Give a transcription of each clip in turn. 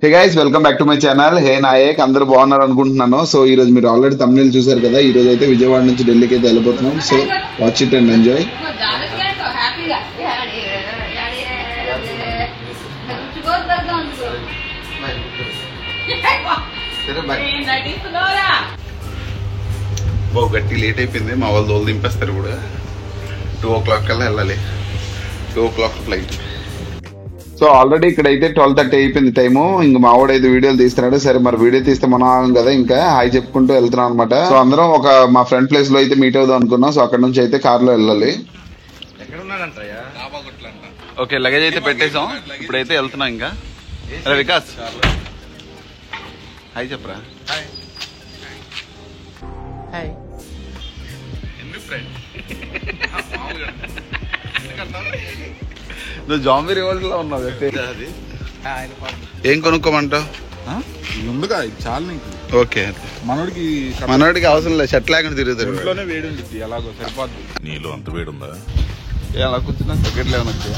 Hey guys, welcome back to my channel. Hey Nayak, అందరూ బాగున్నారు అనుకుంటున్నాను. సో ఈ రోజు మీరు ఆల్రెడీ thumbnail చూసారు కదా. ఈ రోజు అయితే విజయవాడ నుంచి ఢిల్లీకి అయితే వెళ్ళిపోతున్నాం. So watch it and enjoy. గట్టి లేట్ అయిపోయింది. మా వాళ్ళు దోలు దింపేస్తారు కూడా. 2 o'clock కల్లా వెళ్ళాలి. 2 o'clock ఫ్లైట్. సో ఆల్రెడీ ఇక్కడైతే 12:30 అయిపోయింది టైము. ఇంకా మా వాడైతే వీడియోలు తీస్తున్నాడు. సరే మరి వీడియో తీస్తే మనం కదా ఇంకా హాయ్ చెప్పుకుంటూ వెళ్తున్నాం అనమాట. సో అందరం ఒక మా ఫ్రెండ్ ప్లేస్ లో అయితే మీట్ అవుదాం అనుకున్నాం. సో అక్కడ నుంచి అయితే కార్ లో వెళ్ళాలి. ఓకే, లగేజ్ అయితే పెట్టేసాం. ఇప్పుడైతే వెళ్తున్నాం. ఇంకా వికాస్ హాయ్ చెప్పరా. నువ్వు జాంబీ రివోల్ట్ లో ఉన్నావు. ఏం కొనుక్కోమంటావు? ముందుగా చాలు నీకు. ఓకే, మనోడికి అవసరం లేదు. షర్ట్ లేకుండా తిరుగుతాడు. ఇంట్లోనే వేడి ఉంటుంది, ఎలాగో సరిపోద్ది. నీలో అంత వేడి ఉందా? అలా కూర్చున్నా సెకండ్ లేవని వచ్చా.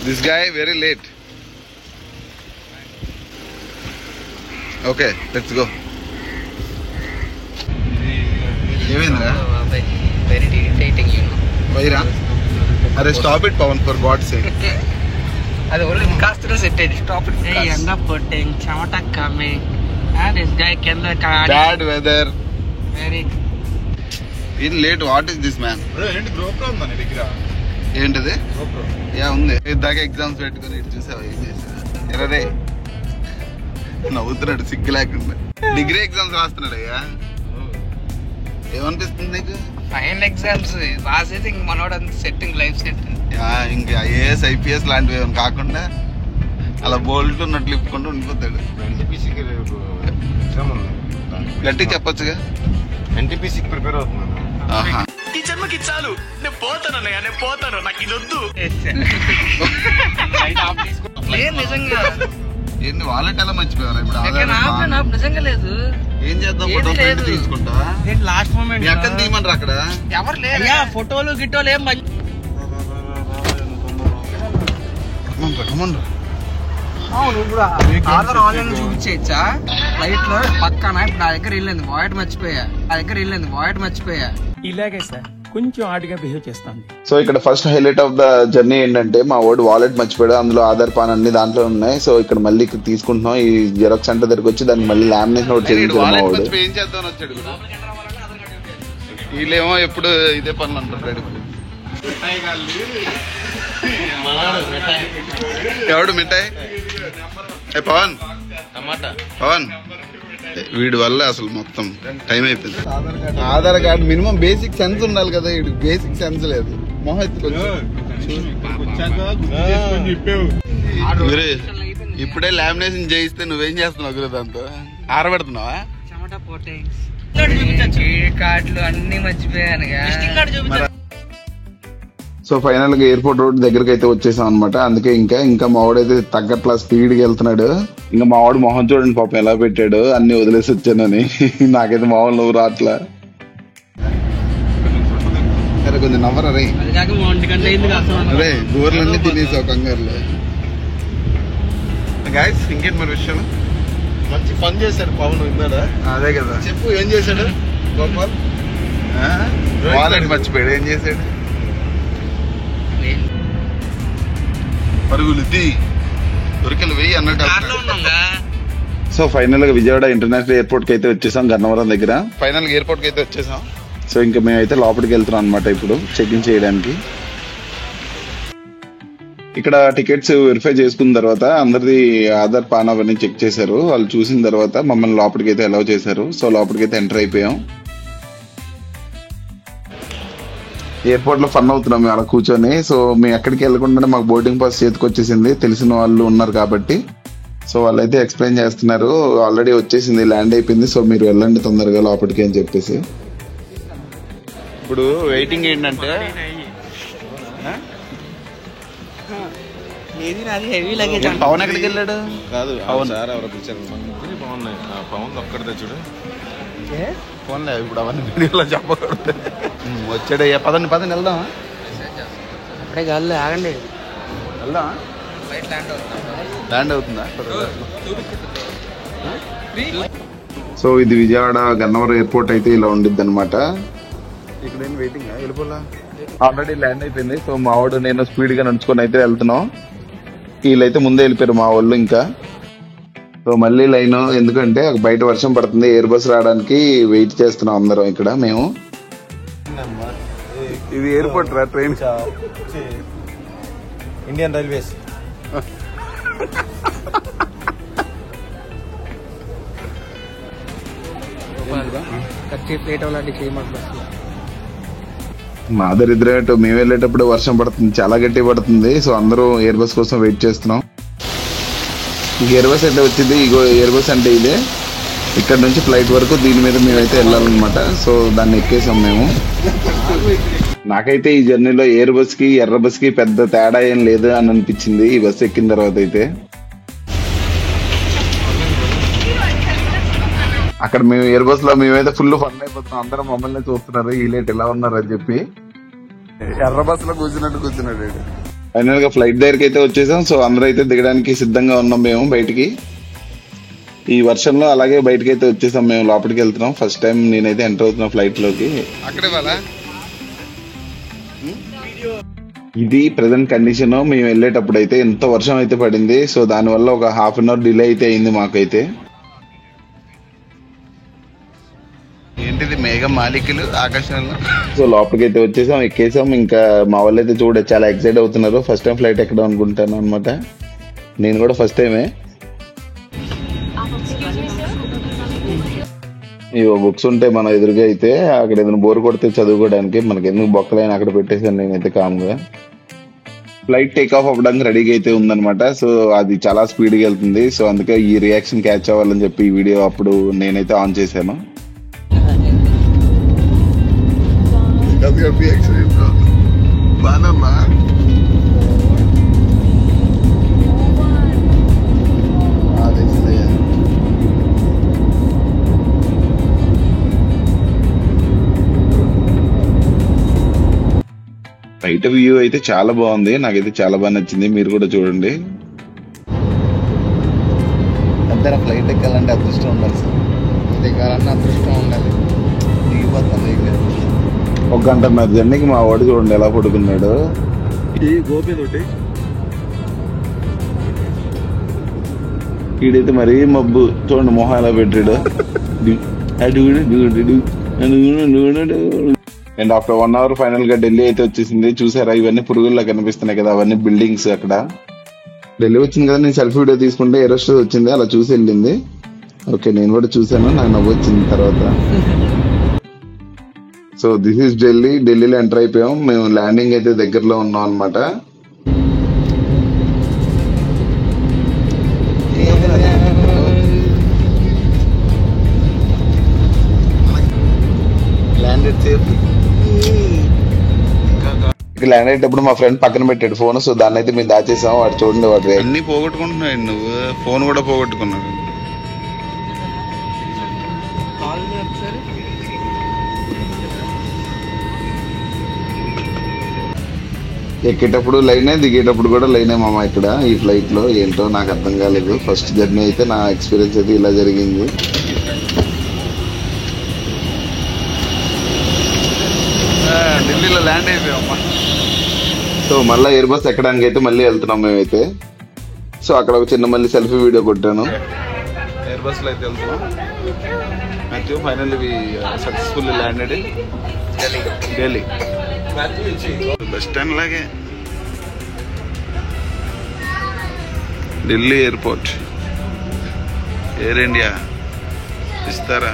This guy very late. Okay, let's go. ఏమైందా? Very irritating, you know. వైరా అరే stop it Pavan, for God sake. అది only Vikas to set it. Stop it. Hey, end up putting chamata coming. And this guy can the car. Bad weather. Very. In late. What is this man? ఏంటి GoPro ఉందా నీ దగ్గర? ఏంటిది? GoPro. Yeah ఉంది. ఇద్దాక exams పెట్టుకుని ఇటు చూసావా ఏం చేసా? ఎర్రదే నవ్వుతున్నాడు సిగ్గు లేకుండా. డిగ్రీ ఎగ్జామ్స్ రాస్తున్నాడు అయ్యా. ఏమనిపిస్తుంది నీకు? Final exams. రాసేది ఇంక మనోడు సెట్టింగ్ లైఫ్ సెట్. ఇంకా ఐఏఎస్ ఐపీఎస్ లాంటివి ఏమైనా కాకుండా అలా బోల్ట్ ఉన్నట్లు ఇప్పుకుంటూ ఉండిపోతాడు. ఎన్టీపీసీకి ఎగ్జామ్ ఉంది. గట్టిగా చెప్పొచ్చుగా. ఎన్టీపీసీకి ప్రిపేర్ అవుతున్నాను. ఆహా, ఈ జన్మకి చాలు, నేను పోతాను అన్నయ్య, నేను పోతాను, నాకు ఇది వద్దు. నిజంగా ఏంటి వాలెట్ ఎలా మర్చిపోయారు ఇప్పుడు? నిజంగా లేదు. ఏం చేద్దాం? ఫోటో ప్రింట్ తీసుకుంటా. లాస్ట్ మూమెంట్ మీ అక్కని తీయమని అక్కడ ఎవరు లేరు. ఫోటోలు గిట్టోలు ఏం ఆధార్ ఆన్లైన్ చూపించా. ఫ్లైట్ లో పక్కన ఇప్పుడు నా దగ్గర వెళ్ళింది వాయిట్ మర్చిపోయా. ఇలాగే సార్ కొంచెం ఆడిగా బిహేవ్ చేస్తాను. సో ఇక్కడ first highlight of the journey ఏంటంటే మా వాడు వాలెట్ మర్చిపోయాడు. అందులో ఆధార్ పాన్ అన్ని దాంట్లో ఉన్నాయి. సో ఇక్కడ మళ్ళీ తీసుకుంటున్నాం. ఈ జిరాక్స్ సెంటర్ దగ్గరకు వచ్చి దానికి మళ్ళీ లామినేషన్ ఒకటి చేయించాడు మా వాడు. ఏం చేద్దామని వచ్చాడు వీళ్ళేమో ఎప్పుడు ఇదే పనులు అంటారు. ఎవడు మిఠాయి? పవన్ పవన్ వీడి వల్ల అసలు మొత్తం టైం అయిపోయింది. Aadhaar card minimum basic sense ఉండాలి కదా. వీడికి బేసిక్ సెన్స్ లేదు. ఇప్పుడే లామినేషన్ చేయిస్తే నువ్వేం చేస్తున్నావు గురు? దాంతో ఆరబెడుతున్నావా? కార్డులు అన్ని మర్చిపోయాను. సో ఫైనల్ గా ఎయిర్పోర్ట్ రోడ్ దగ్గరకు అయితే వచ్చేసాం అనమాట. అందుకే ఇంకా మా వాడైతే తగ్గట్లా స్పీడ్ గా వెళ్తున్నాడు. ఇంకా మా వాడు మొహం చూడండి పాపం ఎలా పెట్టాడు. అన్ని వదిలేసి వచ్చానని. నాకైతే మామూలు నువ్వు రాట్లా. సరే కొంచెం నవ్వరా రే. అరే దూరలన్నీ తినేసావు కంగారులో. గాయస్ ఇంకేంటి మరి విషయం? మంచి పని చేశాడు పవన్. విన్నాడా? అదే కదా. చెప్పు ఏం చేశాడు గోపాల్? వాలెట్ మర్చిపోయాడు. ఏం చేశాడు? పరుగులు దొరికలు వెయ్యి అన్నట్టు. సో ఫైనల్ గా విజయవాడ ఇంటర్నేషనల్ ఎయిర్పోర్ట్ కి అయితే వచ్చేసాం. గన్నవరం దగ్గర ఫైనల్ గా ఎయిర్పోర్ట్ కి అయితే వచ్చేసాం. సో ఇంకా మేమైతే లోపలికి వెళ్తున్నాం అనమాట ఇప్పుడు చెక్ ఇన్ చేయడానికి. ఇక్కడ టికెట్స్ వెరిఫై చేసుకున్న తర్వాత అందరిది ఆధార్ పాన్ అవన్నీ చెక్ చేశారు. వాళ్ళు చూసిన తర్వాత మమ్మల్ని లోపలికి అయితే అలౌ చేశారు. సో లోపలికి అయితే ఎంటర్ అయిపోయాం. ఎయిర్పోర్ట్ లో ఫన్ అవుతున్నాం మేము అలా కూర్చొని. సో మేము ఎక్కడికి వెళ్ళకుండా మాకు బోర్డింగ్ పాస్ చేతికి వచ్చేసింది. తెలిసిన వాళ్ళు ఉన్నారు కాబట్టి. సో వాళ్ళైతే ఎక్స్ప్లెయిన్ చేస్తున్నారు. ఆల్రెడీ వచ్చేసింది, ల్యాండ్ అయిపోయింది. సో మీరు వెళ్ళండి తొందరగా లోపలికి అని చెప్పేసి. ఇప్పుడు వెయిటింగ్ ఏంటంటే పవన్ ఎక్కడికి వెళ్ళాడు? కాదు సార్ ఎవరో పిలిచారు. బాగున్నాయి పవన్ ఒక్కడితే చూడు. ఫోన్లే ఇప్పుడు అవన్నీ వీడియోలో చెప్పకూడదు. వచ్చాడయ్యా. పదండి వెళ్దామా? అప్పుడే గాల్లో ఆగండి. వెళ్దా ఫ్లైట్ ల్యాండ్ అవుతుంది. ల్యాండ్ అవుతుందా? సో ఇది విజయవాడ గన్నవరం ఎయిర్పోర్ట్ అయితే ఇలా ఉండిద్ది అనమాట. ఇక్కడ ఏం వెయిటింగ్ వెళ్ళిపోలా, ఆల్రెడీ ల్యాండ్ అయిపోయింది. సో మా వాడు నేను స్పీడ్ గా నడుచుకొని అయితే వెళ్తున్నాం. వీళ్ళైతే ముందే వెళ్ళిపోయారు మా వాళ్ళు. ఇంకా సో మళ్ళీ లైన్, ఎందుకంటే బయట వర్షం పడుతుంది, ఎయిర్ బస్ రావడానికి వెయిట్ చేస్తున్నాం అందరం ఇక్కడ మేము. ఇది ఎయిర్పోర్ట్ రా, ట్రైన్ ఇండియన్ రైల్వేస్. కచ్చి ప్లేట్ అలాంటి చేయమని బస్సులో. మా దరిద్రం మేము వెళ్ళేటప్పుడు వర్షం పడుతుంది, చాలా గట్టి పడుతుంది. సో అందరూ ఎయిర్ బస్ కోసం వెయిట్ చేస్తున్నాం. ఎయిర్ బస్ అయితే వచ్చింది. ఇగో ఎయిర్ బస్ అంటే ఇదే, ఇక్కడ నుంచి ఫ్లైట్ వరకు దీని మీద మేమైతే వెళ్ళాలన్నమాట. సో దాన్ని ఎక్కేసాం మేము. నాకైతే ఈ జర్నీలో ఎయిర్ బస్ కి ఎర్ర బస్ కి పెద్ద తేడా ఏం లేదు అని అనిపించింది ఈ బస్ ఎక్కిన తర్వాత అయితే. అక్కడ మేము ఎయిర్ బస్ లో మేమైతే ఫుల్ ఫన్ అయిపోతున్నాం. అందరం మమ్మల్ని చూస్తున్నారు, వీళ్ళేట్ ఎలా ఉన్నారు అని చెప్పి. ఎర్ర బస్ లో కూర్చున్నాడు. ఫైనల్ గా ఫ్లైట్ దగ్గరికి అయితే వచ్చేసాం. సో అందరూ అయితే దిగడానికి సిద్ధంగా ఉన్నాం మేము బయటికి. ఈ వర్షంలో అలాగే బయటకి అయితే వచ్చేసాం మేము. లోపలికి వెళ్తున్నాం. ఫస్ట్ టైం నేనైతే ఎంటర్ అవుతున్నా ఫ్లైట్ లోకి. అక్కడే వాళ్ళ ఇది ప్రెసెంట్ కండిషన్. మేము వెళ్ళేటప్పుడు అయితే ఎంత వర్షం అయితే పడింది. సో దానివల్ల ఒక హాఫ్ అన్ అవర్ డిలే అయితే అయింది మాకైతే. ఏంటిది మేఘం మాలికలు ఆకాశంలో. సో లోపలికి అయితే వచ్చేసాం, ఎక్కేసాం. ఇంకా మా వాళ్ళు అయితే చూడ చాలా ఎక్సైట్ అవుతున్నారు. ఫస్ట్ టైం ఫ్లైట్ ఎక్కడం అనుకుంటాను అనమాట. నేను కూడా ఫస్ట్ టైమే. ఇవో బుక్స్ ఉంటాయి మన ఎదురుగా అయితే, అక్కడ ఏదైనా బోర్ కొడితే చదువుకోవడానికి. మనకి ఎందుకు బొక్కలైనా అక్కడ పెట్టేసాను నేనైతే కామ్గా. ఫ్లైట్ టేక్ ఆఫ్ అవ్వడానికి రెడీగా అయితే ఉందన్నమాట. సో అది చాలా స్పీడ్గా వెళ్తుంది. సో అందుకే ఈ రియాక్షన్ క్యాచ్ అవ్వాలని చెప్పి ఈ వీడియో అప్పుడు నేనైతే ఆన్ చేశాను. బయట వ్యూ అయితే చాలా బాగుంది, నాకైతే చాలా బాగా నచ్చింది. మీరు కూడా చూడండి. అంతే, ఫ్లైట్ ఎక్కాలంటే అదృష్టం ఉండాలి సార్. దిగాలన్న అదృష్టం ఉండాలి. దిగిపోతాను. 1 గంటన్నర జర్నీకి మా వాడు చూడండి ఎలా పడుకున్నాడు. వీడైతే మరీ మబ్బు చూడండి, మొహం ఎలా పెట్టాడు. అండ్ ఆఫ్టర్ 1 అవర్ ఫైనల్ గా ఢిల్లీ అయితే వచ్చేసింది. చూసారా ఇవన్నీ పురుగుల్లా కనిపిస్తున్నాయి కదా, అవన్నీ బిల్డింగ్స్. అక్కడ ఢిల్లీ వచ్చింది కదా, నేను సెల్ఫీ వీడియో తీసుకుంటే ఎరోస్ట్ వచ్చింది, అలా చూసి వెళ్ళింది. ఓకే, నేను కూడా చూసాను, నాకు నవ్వు వచ్చింది తర్వాత. So this is Delhi. ఢిల్లీలో ఎంటర్ అయిపోయాం మేము. ల్యాండింగ్ అయితే దగ్గరలో ఉన్నాం అనమాట. ల్యాండ్ అయ్యేటప్పుడు మా ఫ్రెండ్ పక్కన పెట్టాడు ఫోన్. సో దాన్ని అయితే మేము దాచేసాం. వాడు చూడండి, వాడు అన్ని పోగొట్టుకుంటున్నాడు. నువ్వు ఫోన్ కూడా పోగొట్టుకున్నాడు. ఎక్కేటప్పుడు లైనే, దిగేటప్పుడు కూడా లైనే మామ ఇక్కడ ఈ ఫ్లైట్ లో. ఏంటో నాకు అర్థం కాలేదు. ఫస్ట్ జర్నీ అయితే నా ఎక్స్పీరియన్స్ అయితే ఇలా జరిగింది. ఢిల్లీలో ల్యాండ్ అయిపోయామ్మా. సో మళ్ళీ ఎయిర్ బస్ ఎక్కడానికి అయితే మళ్ళీ వెళ్తున్నాం మేమైతే. సో అక్కడ ఒక చిన్న మళ్ళీ సెల్ఫీ వీడియో కొట్టాను. ఎయిర్ బస్ లో అయితే వెళ్తున్నాం. Matthew finally successfully landed in Delhi. Bus stand లాగే ఢిల్లీ ఎయిర్పోర్ట్. ఎయిర్ ఇండియా ఇస్తారా?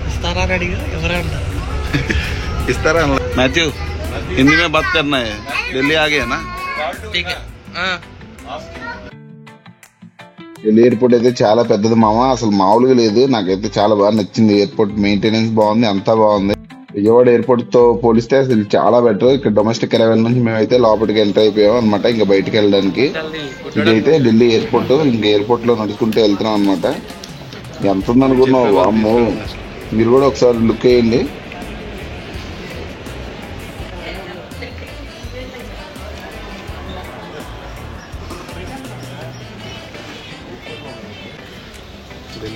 ఇస్తారా అడిగా ఎవరన్నా ఇస్తారా? मैथ्यू हिंदी में बात करना है. दिल्ली आ गया ना? ठीक है. ఢిల్లీ ఎయిర్పోర్ట్ అయితే చాలా పెద్దది మామ, అసలు మామూలుగా లేదు. నాకైతే చాలా బాగా నచ్చింది. ఎయిర్పోర్ట్ మెయింటెనెన్స్ బాగుంది, అంతా బాగుంది. విజయవాడ ఎయిర్పోర్ట్ తో పోలిస్తే అసలు చాలా బెటర్. ఇక్కడ డొమెస్టిక్ అరైవల్ నుంచి మేమైతే లోపలికి ఎంటర్ అయిపోయాం అనమాట, ఇంకా బయటకు వెళ్ళడానికి. ఇదైతే ఢిల్లీ ఎయిర్పోర్ట్. ఇంకా ఎయిర్పోర్ట్ లో నడుచుకుంటూ వెళ్తున్నాం అనమాట. ఎంత ఉందనుకున్నావు? అమ్మో, మీరు కూడా ఒకసారి లుక్ వేయండి.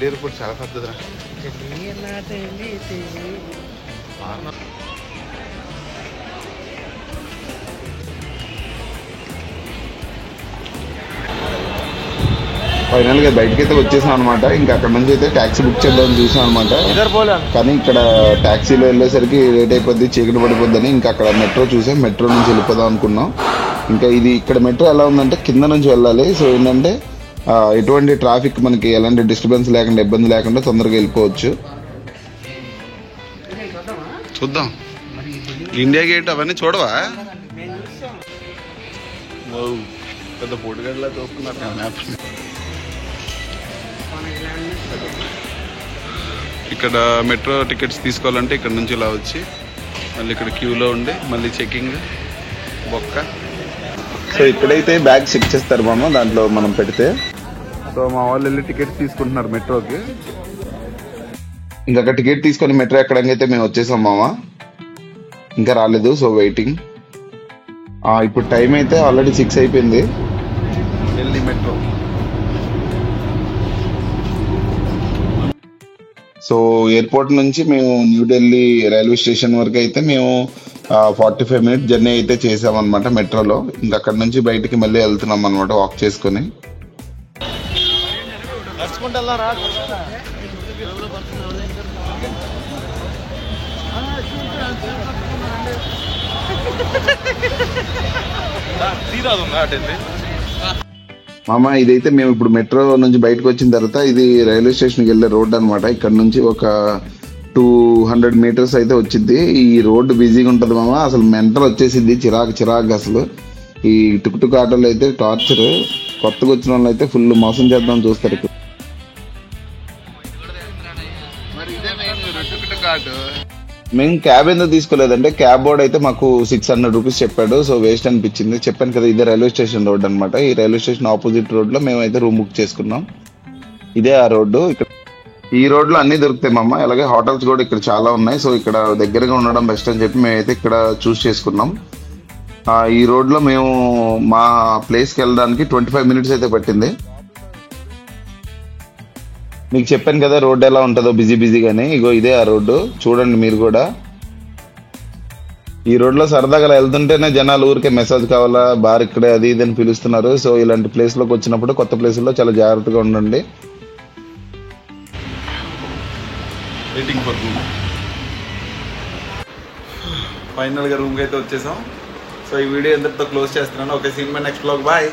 ఎయిర్పోర్ట్ చాలా పెద్దదిరా. ఫైనల్ గా బయటకి అయితే వచ్చేసాం అనమాట. ఇంకా అక్కడ నుంచి అయితే ట్యాక్సీ బుక్ చేద్దామని చూసాం అనమాట. కానీ ఇక్కడ ట్యాక్సీలో వెళ్ళేసరికి లేట్ అయిపోద్ది, చీకటి పడిపోద్దని ఇంకా అక్కడ మెట్రో చూసాం. మెట్రో నుంచి వెళ్ళిపోదాం అనుకున్నాం. ఇంకా ఇది ఇక్కడ మెట్రో ఎలా ఉందంటే కింద నుంచి వెళ్ళాలి. సో ఏంటంటే ఎటువంటి ట్రాఫిక్ మనకి ఎలాంటి డిస్టర్బెన్స్ లేకుండా, ఇబ్బంది లేకుండా తొందరగా వెళ్ళిపోవచ్చు. చూద్దాం. ఇండియా గేట్ అవన్నీ చూడవా? పెద్ద పోటుగడ్లా చూస్తున్నారు మ్యాప్. ఇక్కడ మెట్రో టికెట్స్ తీసుకోవాలంటే ఇక్కడ నుంచి ఇలా వచ్చి మళ్ళీ ఇక్కడ క్యూలో ఉండి మళ్ళీ చెకింగ్ బొక్క. సో ఇక్కడైతే బ్యాగ్ చెక్ చేస్తారు మామ, దాంట్లో మనం పెడితే. సో మా వాళ్ళు వెళ్ళి టికెట్స్ తీసుకుంటున్నారు మెట్రోకి. ఇంకా టికెట్ తీసుకొని మెట్రో ఎక్కడానికి మేము వచ్చేసాం మామ. ఇంకా రాలేదు, సో వెయిటింగ్. ఇప్పుడు టైం అయితే ఆల్రెడీ 6 అయిపోయింది. ఢిల్లీ మెట్రో. సో ఎయిర్పోర్ట్ నుంచి మేము న్యూఢిల్లీ రైల్వే స్టేషన్ వరకు అయితే మేము 45 మినిట్స్ జర్నీ అయితే చేసామన్నమాట మెట్రోలో. ఇంకా అక్కడ నుంచి బయటికి మళ్ళీ వెళ్తున్నాం అనమాట వాక్ చేసుకుని. మామ ఇదైతే మేము ఇప్పుడు మెట్రో నుంచి బయటకు వచ్చిన తర్వాత ఇది రైల్వే స్టేషన్కి వెళ్ళే రోడ్ అనమాట. ఇక్కడ నుంచి ఒక 200 మీటర్స్ అయితే వచ్చింది. ఈ రోడ్డు బిజీగా ఉంటుంది మామ, అసలు మెంటల్ వచ్చేసింది, చిరాకు అసలు. ఈ టుక్ టుక్ ఆటోలు అయితే టార్చర్. కొత్తగా వచ్చిన వాళ్ళు అయితే ఫుల్ మోసం చేద్దాం చూస్తారు ఇక్కడ. మేము క్యాబ్ ఎందుకు తీసుకోలేదంటే క్యాబ్ బోర్డ్ అయితే మాకు 600 రూపీస్ చెప్పాడు. సో వేస్ట్ అనిపించింది. చెప్పాను కదా ఇదే రైల్వే స్టేషన్ రోడ్ అనమాట. ఈ రైల్వే స్టేషన్ ఆపోజిట్ రోడ్ లో మేమైతే రూమ్ బుక్ చేసుకున్నాం. ఇదే ఆ రోడ్డు. ఇక్కడ ఈ రోడ్ లో అన్ని దొరుకుతాయి మామ. అలాగే హోటల్స్ కూడా ఇక్కడ చాలా ఉన్నాయి. సో ఇక్కడ దగ్గరగా ఉండడం బెస్ట్ అని చెప్పి మేమైతే ఇక్కడ చూస్ చేసుకున్నాం. ఈ రోడ్ లో మేము మా ప్లేస్ కి వెళ్ళడానికి 25 మినిట్స్ అయితే పట్టింది. మీకు చెప్పాను కదా రోడ్ ఎలా ఉంటుందో బిజీగానే. ఇగో ఇదే ఆ రోడ్డు, చూడండి మీరు కూడా. ఈ రోడ్ లో సరదాగా వెళ్తుంటేనే జనాలు ఊరికే మెసేజ్ కావాలా, బార్ ఇక్కడే అది ఇది అని పిలుస్తున్నారు. సో ఇలాంటి ప్లేస్ లోకి వచ్చినప్పుడు, కొత్త ప్లేసుల్లో చాలా జాగ్రత్తగా ఉండండి. Waiting for room. ఫైనల్ గా రూమ్ కి అయితే వచ్చేసాం. సో ఈ వీడియో ఎంతటితో క్లోజ్ చేస్తున్నాను. Okay, see in my next vlog. Bye.